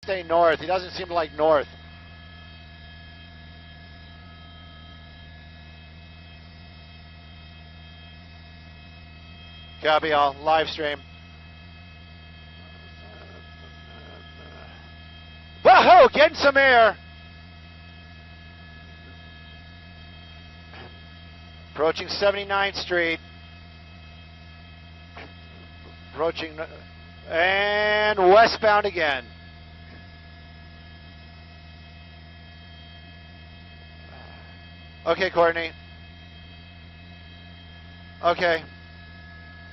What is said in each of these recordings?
stay north. He doesn't seem to like north. Copy all. Live stream. Whoa! Getting some air. Approaching 79th Street. Approaching and westbound again. Okay, Courtney. Okay.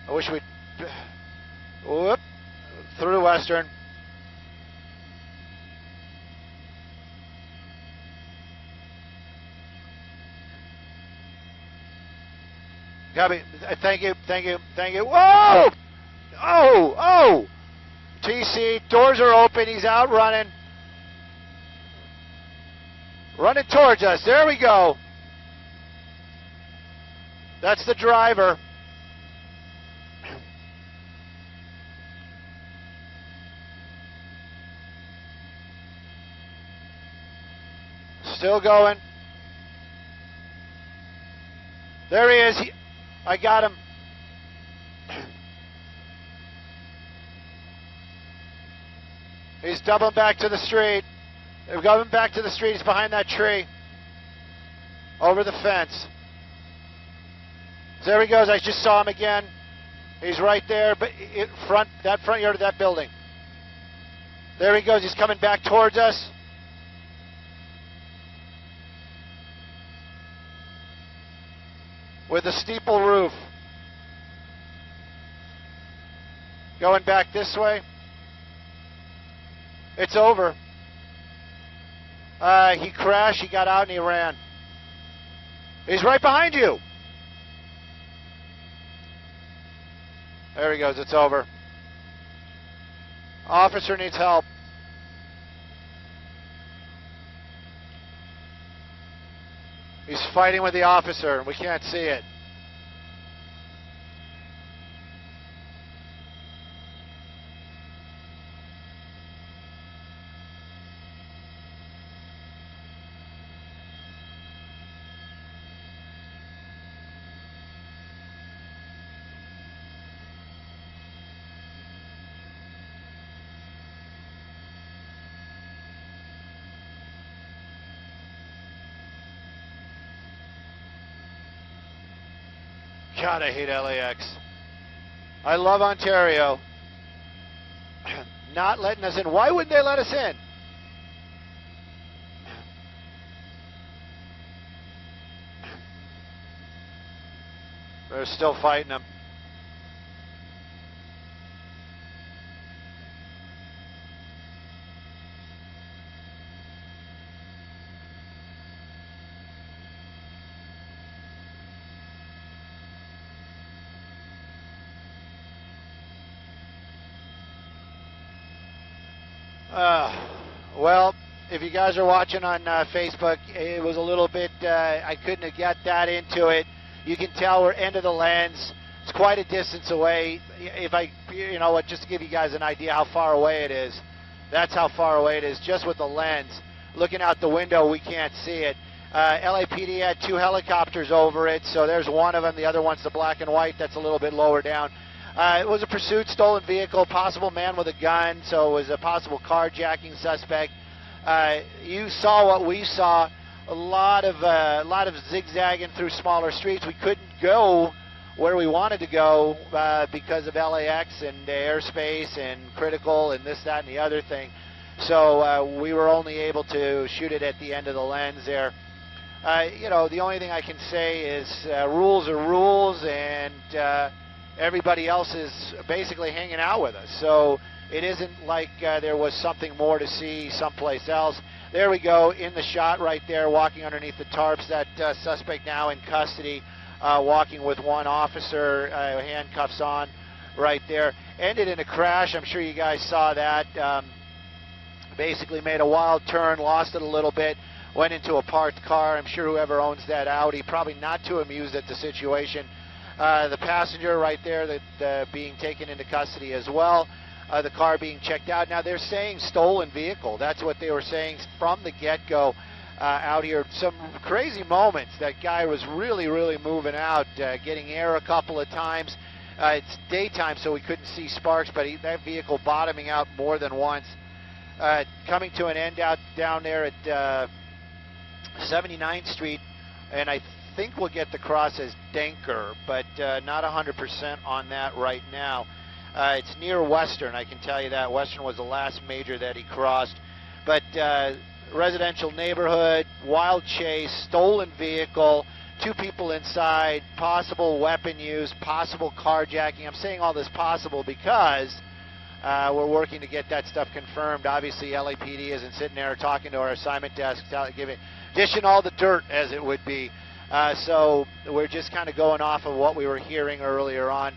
I wish we'd... Whoop. Through Western. Copy. Thank you. Thank you. Thank you. Whoa! Oh! TC, doors are open. He's out running. Running towards us. There we go. That's the driver. Still going. There he is. I got him. He's doubling back to the street. They're going back to the street. He's behind that tree. Over the fence. There he goes. I just saw him again. He's right there, but that front yard of that building. There he goes. He's coming back towards us. With a steeple roof. Going back this way. It's over. He crashed, he got out, and he ran. He's right behind you. There he goes, it's over. Officer needs help. He's fighting with the officer, and we can't see it. God, I hate LAX. I love Ontario. Not letting us in. Why wouldn't they let us in? They're still fighting them. Well, if you guys are watching on Facebook, it was a little bit, I couldn't get that into it. You can tell we're end of the lens. It's quite a distance away. If I, you know what, just to give you guys an idea how far away it is. That's how far away it is, just with the lens. Looking out the window, we can't see it. LAPD had 2 helicopters over it, so there's one of them. The other one's the black and white. That's a little bit lower down. It was a pursuit, stolen vehicle, possible man with a gun, so it was a possible carjacking suspect. You saw what we saw, a lot of zigzagging through smaller streets. We couldn't go where we wanted to go because of LAX and airspace and critical and this, that, and the other thing. So we were only able to shoot it at the end of the lens there. You know, the only thing I can say is rules are rules, and everybody else is basically hanging out with us. So it isn't like there was something more to see someplace else. There we go, in the shot right there, walking underneath the tarps. That suspect now in custody, walking with one officer, handcuffs on right there. Ended in a crash. I'm sure you guys saw that. Basically made a wild turn, lost it a little bit, went into a parked car. I'm sure whoever owns that Audi, probably not too amused at the situation. The passenger right there that being taken into custody as well. the car being checked out. Now, they're saying stolen vehicle. That's what they were saying from the get-go out here. Some crazy moments. That guy was really, really moving out, getting air a couple of times. It's daytime, so we couldn't see sparks, but that vehicle bottoming out more than once. Coming to an end down there at 79th Street, and I think we'll get the cross as Denker, but not 100% on that right now. It's near Western, I can tell you that. Western was the last major that he crossed. But residential neighborhood, wild chase, stolen vehicle, 2 people inside, possible weapon use, possible carjacking. I'm saying all this possible because we're working to get that stuff confirmed. Obviously, LAPD isn't sitting there talking to our assignment desk, dishing all the dirt, as it would be. So we're just kind of going off of what we were hearing earlier on.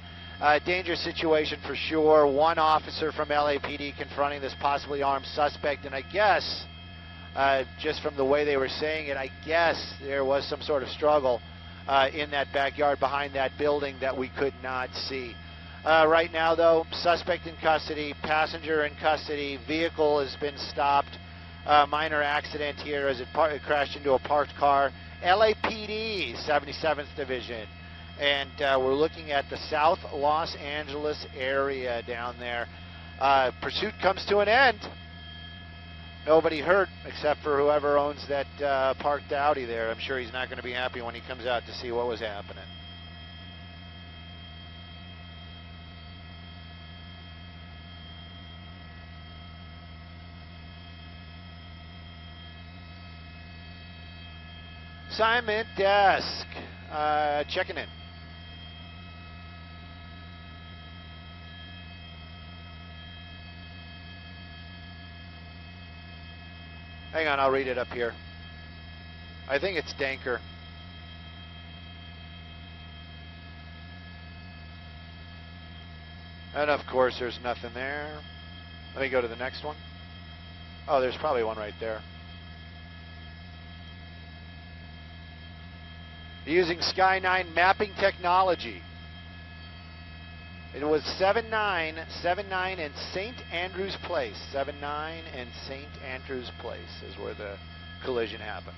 Dangerous situation for sure. 1 officer from LAPD confronting this possibly armed suspect, and I guess, just from the way they were saying it, I guess there was some sort of struggle in that backyard behind that building that we could not see. Right now, though, suspect in custody, passenger in custody, vehicle has been stopped. Minor accident here as it crashed into a parked car. LAPD, 77th Division. And we're looking at the South Los Angeles area down there. Pursuit comes to an end. Nobody hurt except for whoever owns that parked Audi there. I'm sure he's not going to be happy when he comes out to see what was happening. Assignment desk, checking in. Hang on, I'll read it up here. I think it's Denker. And of course, there's nothing there. Let me go to the next one. Oh, there's probably one right there. Using Sky9 mapping technology. It was 79 and St. Andrews Place. 79 and St. Andrews Place is where the collision happened.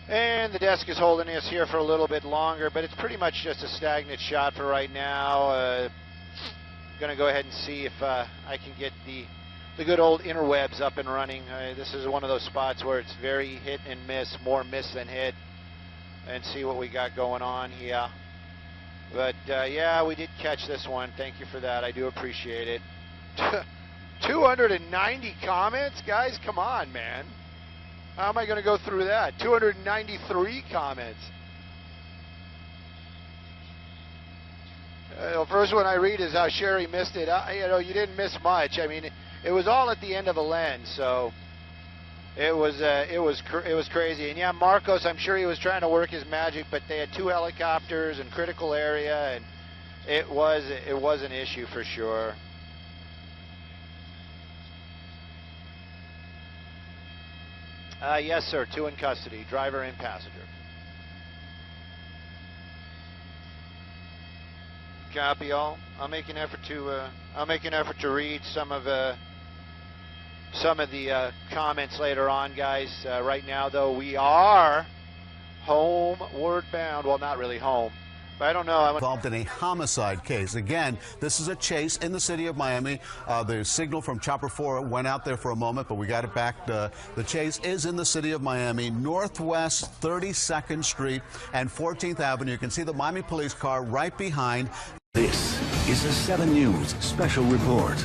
And the desk is holding us here for a little bit longer, but it's pretty much just a stagnant shot for right now. Going to go ahead and see if I can get the good old interwebs up and running. This is one of those spots where it's very hit and miss, more miss than hit, and see what we got going on here. But yeah, we did catch this one. Thank you for that. I do appreciate it. 290 comments? Guys, come on, man. How am I going to go through that? 293 comments. The first one I read is how Sherry missed it. You know, you didn't miss much. I mean, it was all at the end of a lens, so it was crazy. And yeah, Marcos, I'm sure he was trying to work his magic, but they had 2 helicopters in critical area, and it was an issue for sure. Yes, sir. 2 in custody, driver and passenger. Copy all. I'll make an effort to read some of the comments later on, guys. Right now, though, we are homeward bound. Well, not really home. I don't know. Involved in a homicide case. Again, this is a chase in the city of Miami. The signal from Chopper 4 went out there for a moment, but we got it back. The chase is in the city of Miami, northwest 32nd Street and 14th Avenue. You can see the Miami police car right behind. This is a 7 News special report.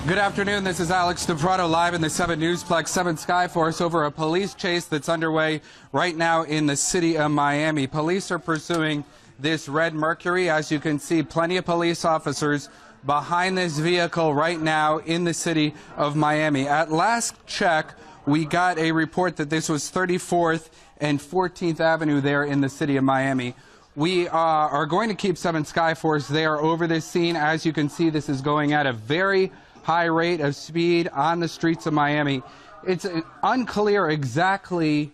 Good afternoon. This is Alex DePrato live in the 7 Newsplex 7 Skyforce over a police chase that's underway right now in the city of Miami. Police are pursuing this red Mercury. As you can see, plenty of police officers behind this vehicle right now in the city of Miami. At last check, we got a report that this was 34th and 14th Avenue there in the city of Miami. We are going to keep 7 Skyforce there over this scene. As you can see, this is going at a very high rate of speed on the streets of Miami. It's unclear exactly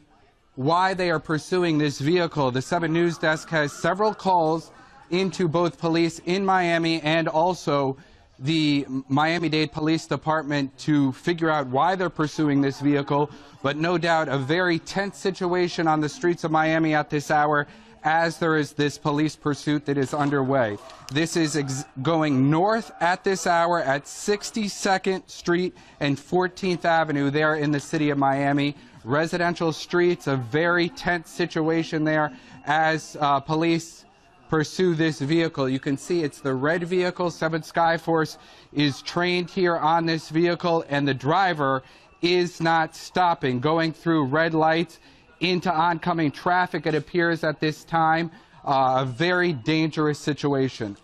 why they are pursuing this vehicle. The 7 News Desk has several calls into both police in Miami and also the Miami-Dade Police Department to figure out why they're pursuing this vehicle, but no doubt a very tense situation on the streets of Miami at this hour as there is this police pursuit that is underway. This is going north at this hour at 62nd Street and 14th Avenue there in the city of Miami. Residential streets, a very tense situation there as police pursue this vehicle. You can see it's the red vehicle. 7 Skyforce is trained here on this vehicle, and the driver is not stopping, going through red lights into oncoming traffic, it appears at this time. A very dangerous situation.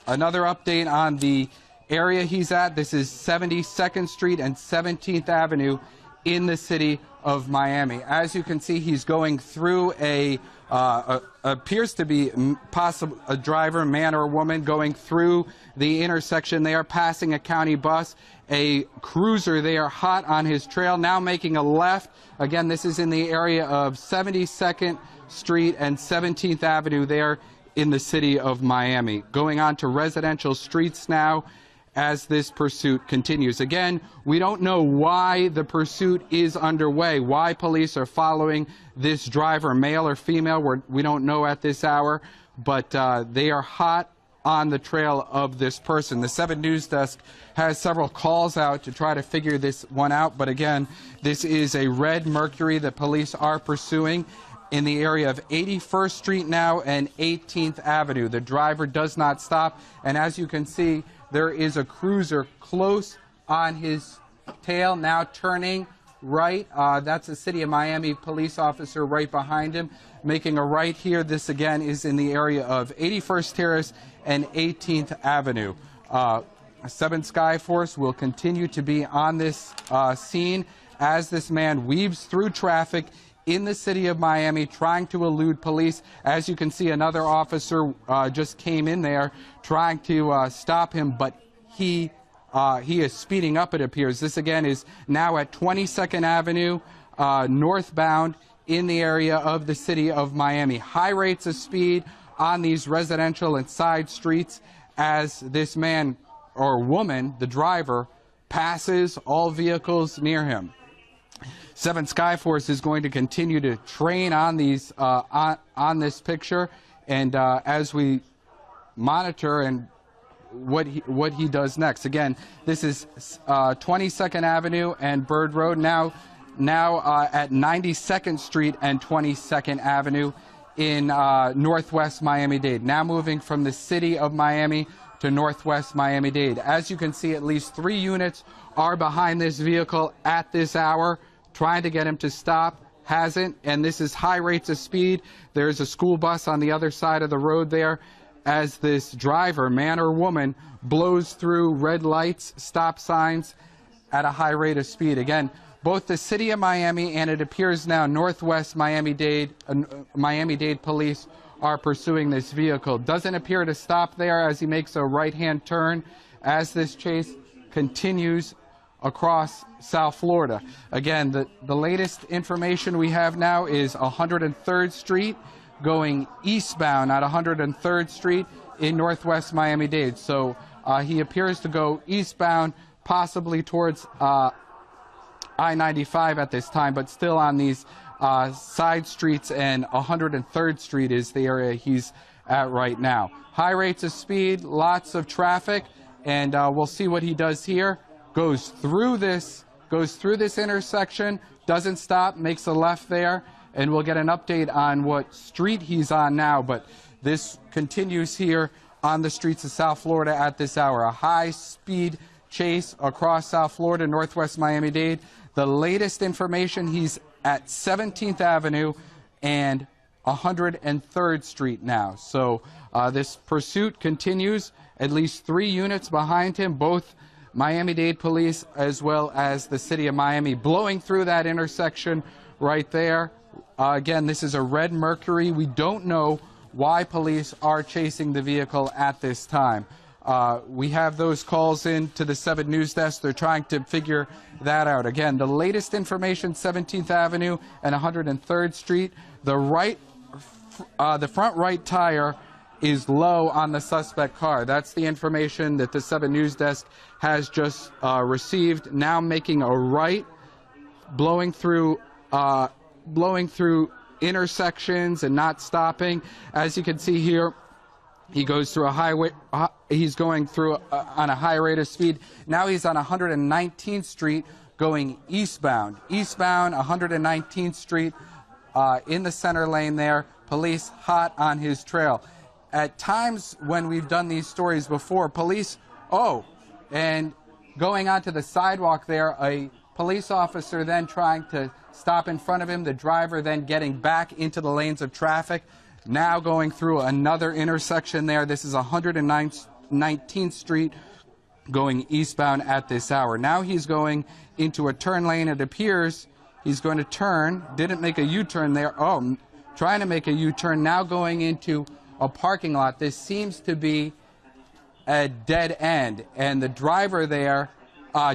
Another update on the area he's at. This is 72nd Street and 17th Avenue in the city of Miami. As you can see, he's going through appears to be possible a driver, man or woman, going through the intersection there, passing a county bus, a cruiser there hot on his trail, now making a left. Again, this is in the area of 72nd Street and 17th Avenue there in the city of Miami. Going on to residential streets now as this pursuit continues. Again, we don't know why the pursuit is underway, why police are following this driver, male or female. We don't know at this hour, but they are hot on the trail of this person. The 7 News Desk has several calls out to try to figure this one out, but again, this is a red Mercury that police are pursuing in the area of 81st Street now and 18th Avenue. The driver does not stop, and as you can see, there is a cruiser close on his tail, now turning right. That's a City of Miami police officer right behind him, making a right here. This, again, is in the area of 81st Terrace and 18th Avenue. 7 Skyforce will continue to be on this scene as this man weaves through traffic in the city of Miami, trying to elude police. As you can see, another officer just came in there trying to stop him, but he is speeding up, it appears. This, again, is now at 22nd Avenue, northbound in the area of the city of Miami. High rates of speed on these residential and side streets as this man or woman, the driver, passes all vehicles near him. 7 Skyforce is going to continue to train on these on this picture, and as we monitor and what he does next. Again, this is 22nd Avenue and Bird Road, now at 92nd Street and 22nd Avenue in northwest Miami-Dade. Now moving from the city of Miami to northwest Miami-Dade. As you can see, at least 3 units are behind this vehicle at this hour, trying to get him to stop. Hasn't, and this is high rates of speed. There's a school bus on the other side of the road there as this driver, man or woman, blows through red lights, stop signs at a high rate of speed. Again, both the city of Miami and it appears now northwest Miami-Dade police are pursuing this vehicle. Doesn't appear to stop there as he makes a right-hand turn as this chase continues across South Florida. Again, the latest information we have now is 103rd Street going eastbound at 103rd Street in northwest Miami-Dade. So he appears to go eastbound, possibly towards I-95 at this time, but still on these side streets, and 103rd Street is the area he's at right now. High rates of speed, lots of traffic, and we'll see what he does here. Goes through this intersection, doesn't stop, makes a left there, and we'll get an update on what street he's on now. But this continues here on the streets of South Florida at this hour. A high-speed chase across South Florida, northwest Miami-Dade. The latest information, he's at 17th Avenue and 103rd Street now. So this pursuit continues. At least 3 units behind him, both Miami-Dade police as well as the city of Miami, blowing through that intersection right there. Again, this is a red Mercury. We don't know why police are chasing the vehicle at this time. We have those calls in to the 7 News Desk. They're trying to figure that out. Again, the latest information, 17th Avenue and 103rd Street. The front right tire is low on the suspect car. That's the information that the 7 News Desk has just received. Now making a right, blowing through intersections and not stopping. As you can see here, he goes through a highway. He's going through on a high rate of speed. Now he's on 119th Street going eastbound. Eastbound 119th Street in the center lane there. Police hot on his trail. At times when we've done these stories before, police, and going onto the sidewalk there, a police officer then trying to stop in front of him, the driver then getting back into the lanes of traffic. Now going through another intersection there. This is 119th Street going eastbound at this hour. Now he's going into a turn lane. It appears he's going to turn. Didn't make a U-turn there. Trying to make a U-turn. Now going into a parking lot. This seems to be a dead end. And the driver there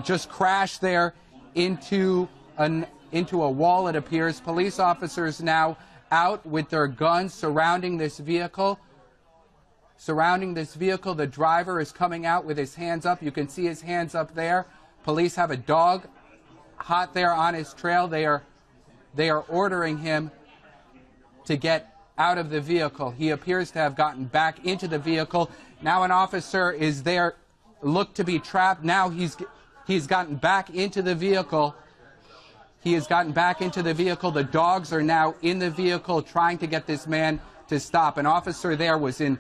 just crashed there into a wall, it appears. Police officers now out with their guns surrounding this vehicle. The driver is coming out with his hands up. You can see his hands up there. Police have a dog hot there on his trail. They are ordering him to get out of the vehicle. He appears to have gotten back into the vehicle. Now an officer is there, looked to be trapped. Now he's gotten back into the vehicle. He has gotten back into the vehicle. The dogs are now in the vehicle trying to get this man to stop. An officer there was in,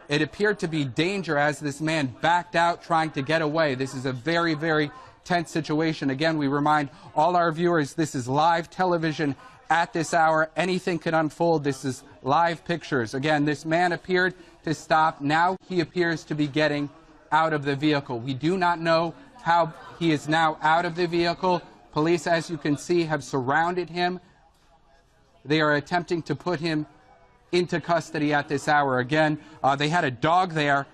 it appeared to be danger as this man backed out trying to get away. This is a very, very tense situation. Again, we remind all our viewers, this is live television at this hour. Anything can unfold. This is live pictures. Again, this man appeared to stop. Now he appears to be getting out of the vehicle. We do not know how he is now out of the vehicle. Police, as you can see, have surrounded him. They are attempting to put him into custody at this hour. Again, they had a dog there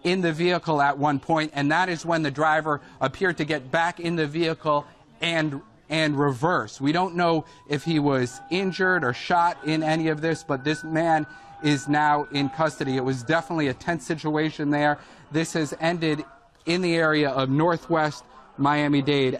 in the vehicle at one point, and that is when the driver appeared to get back in the vehicle and reverse. We don't know if he was injured or shot in any of this, but this man is now in custody. It was definitely a tense situation there. This has ended in the area of Northwest Miami-Dade.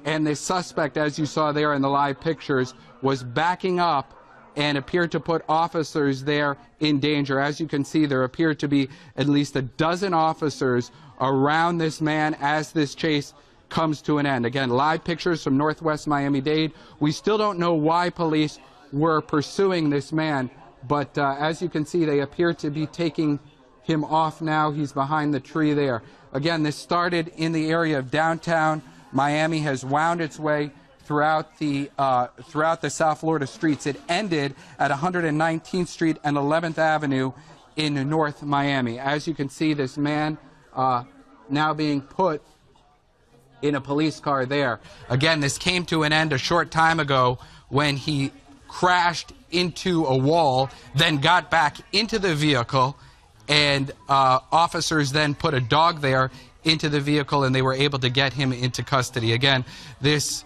And the suspect, as you saw there in the live pictures, was backing up and appeared to put officers there in danger. As you can see, there appear to be at least a dozen officers around this man as this chase comes to an end. Again, live pictures from Northwest Miami-Dade. We still don't know why police were pursuing this man, but as you can see, they appear to be taking him off now. He's behind the tree there. Again, this started in the area of downtown Miami, has wound its way throughout the South Florida streets. It ended at 119th Street and 11th Avenue in North Miami. As you can see, this man now being put in a police car there. Again, this came to an end a short time ago when he crashed into a wall, then got back into the vehicle, and officers then put a dog there into the vehicle, and they were able to get him into custody. Again, this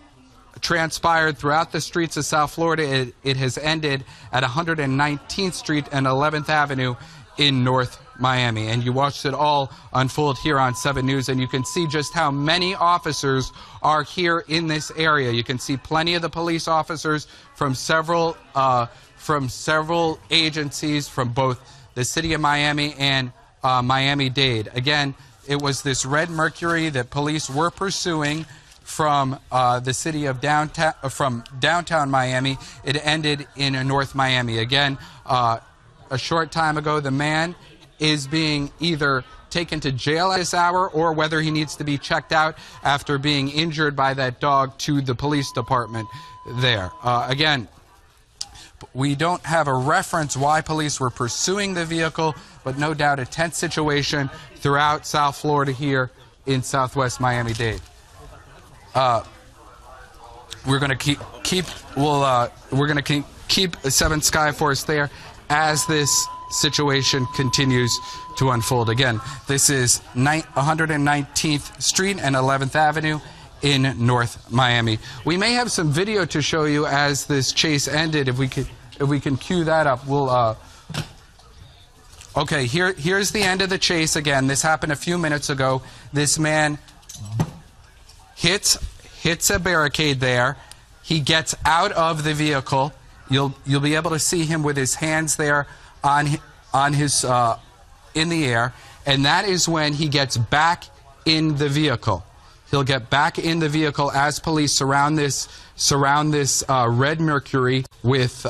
transpired throughout the streets of South Florida. It has ended at 119th Street and 11th Avenue in North Miami. And you watched it all unfold here on 7 News, and you can see just how many officers are here in this area. You can see plenty of the police officers from several agencies from both the city of Miami and Miami-Dade. Again, it was this red Mercury that police were pursuing from the city of downtown Miami. It ended in North Miami. Again, a short time ago, the man is being either taken to jail at this hour or whether he needs to be checked out after being injured by that dog to the police department there. Again, we don't have a reference why police were pursuing the vehicle, but no doubt a tense situation throughout South Florida here in Southwest Miami-Dade. We're going to keep 7 Skyforce there as this situation continues to unfold. Again, this is 119th Street and 11th Avenue in North Miami. We may have some video to show you as this chase ended. If we can cue that up, we'll. Okay, here's the end of the chase. Again, this happened a few minutes ago. This man hits a barricade there. He gets out of the vehicle. You'll be able to see him with his hands there on his in the air, and that is when he gets back in the vehicle. He'll get back in the vehicle as police surround this red Mercury with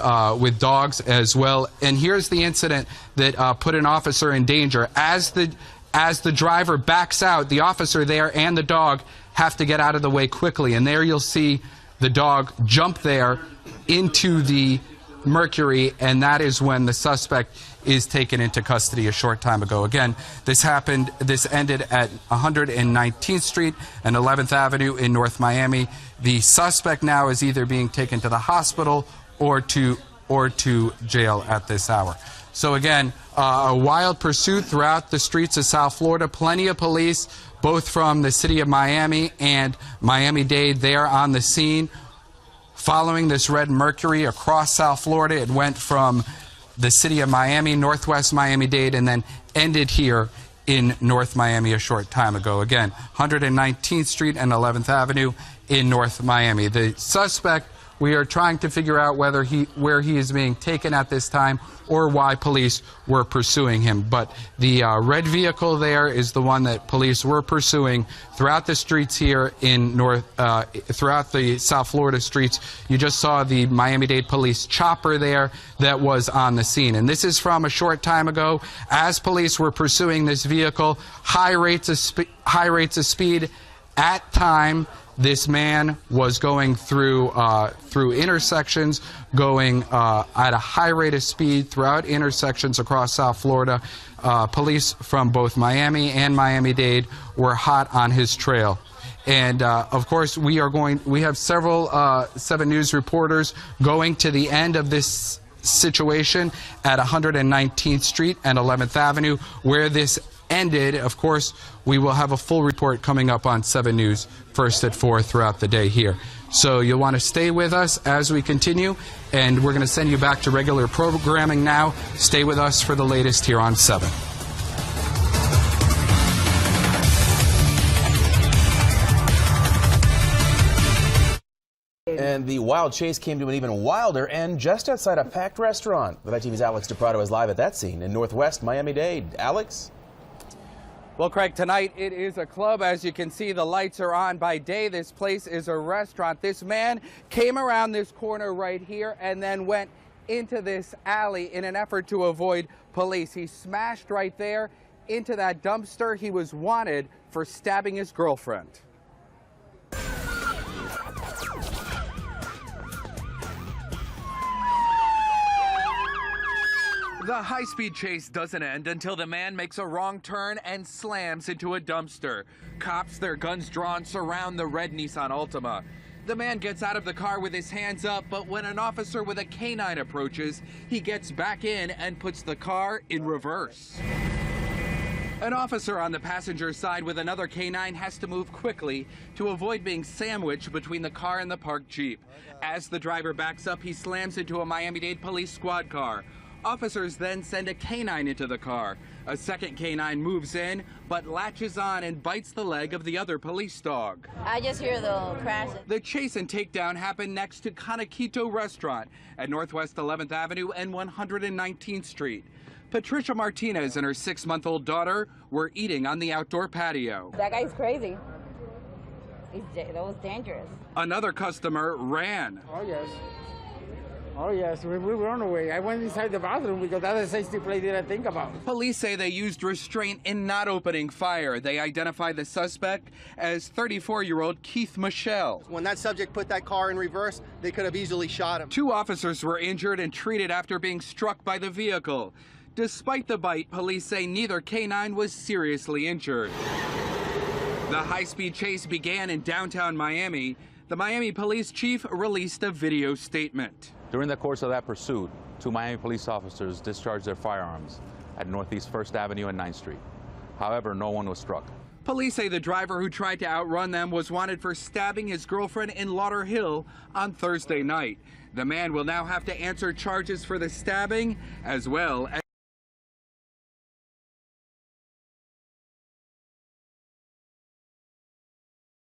dogs as well. And here's the incident that put an officer in danger. As the driver backs out, the officer there and the dog have to get out of the way quickly. And there you'll see the dog jump there into the Mercury, and that is when the suspect is taken into custody a short time ago. Again, this ended at 119th Street and 11th Avenue in North Miami. The suspect now is either being taken to the hospital or to jail at this hour. So again, a wild pursuit throughout the streets of South Florida. Plenty of police, both from the city of Miami and Miami-Dade, there on the scene. Following this red Mercury across South Florida, it went from the city of Miami, Northwest Miami-Dade, and then ended here in North Miami a short time ago. Again, 119th Street and 11th Avenue in North Miami. The suspect, we are trying to figure out where he is being taken at this time or why police were pursuing him. But the red vehicle there is the one that police were pursuing throughout the streets here in throughout the South Florida streets. You just saw the Miami-Dade police chopper there that was on the scene. And this is from a short time ago. As police were pursuing this vehicle, high rates of speed at time. This man was going through intersections, going at a high rate of speed throughout intersections across South Florida. Police from both Miami and Miami-Dade were hot on his trail. And of course, we have several 7 News reporters going to the end of this situation at 119th Street and 11th Avenue, where this ended. Of course, we will have a full report coming up on 7 News first at 4 throughout the day here. So you'll want to stay with us as we continue, and we're going to send you back to regular programming now. Stay with us for the latest here on 7. And the wild chase came to an even wilder end just outside a packed restaurant. The TV's Alex DePrado is live at that scene in Northwest Miami-Dade. Alex? Well, Craig, tonight it is a club. As you can see, the lights are on. By day, this place is a restaurant. This man came around this corner right here and then went into this alley in an effort to avoid police. He smashed right there into that dumpster. He was wanted for stabbing his girlfriend. The high-speed chase doesn't end until the man makes a wrong turn and slams into a dumpster. Cops, their guns drawn, surround the red Nissan Altima. The man gets out of the car with his hands up, but when an officer with a canine approaches, he gets back in and puts the car in reverse. An officer on the passenger side with another canine has to move quickly to avoid being sandwiched between the car and the parked Jeep. As the driver backs up, he slams into a Miami-Dade police squad car. Officers then send a canine into the car. A second canine moves in, but latches on and bites the leg of the other police dog. I just hear the crash. The chase and takedown happened next to Conaquito Restaurant at Northwest 11th Avenue and 119th Street. Patricia Martinez and her 6-month-old daughter were eating on the outdoor patio. That guy's crazy. That was dangerous. Another customer ran. Oh, yes. Oh, yes, we were on the way. I went inside the bathroom because that's a safety play that I think about. Police say they used restraint in not opening fire. They identify the suspect as 34-year-old Keith Michelle. When that subject put that car in reverse, they could have easily shot him. 2 officers were injured and treated after being struck by the vehicle. Despite the bite, police say neither canine was seriously injured. The high-speed chase began in downtown Miami. The Miami police chief released a video statement. During the course of that pursuit, two Miami police officers discharged their firearms at Northeast 1st Avenue and 9th Street. However, no one was struck. Police say the driver who tried to outrun them was wanted for stabbing his girlfriend in Lauderhill on Thursday night. The man will now have to answer charges for the stabbing as well as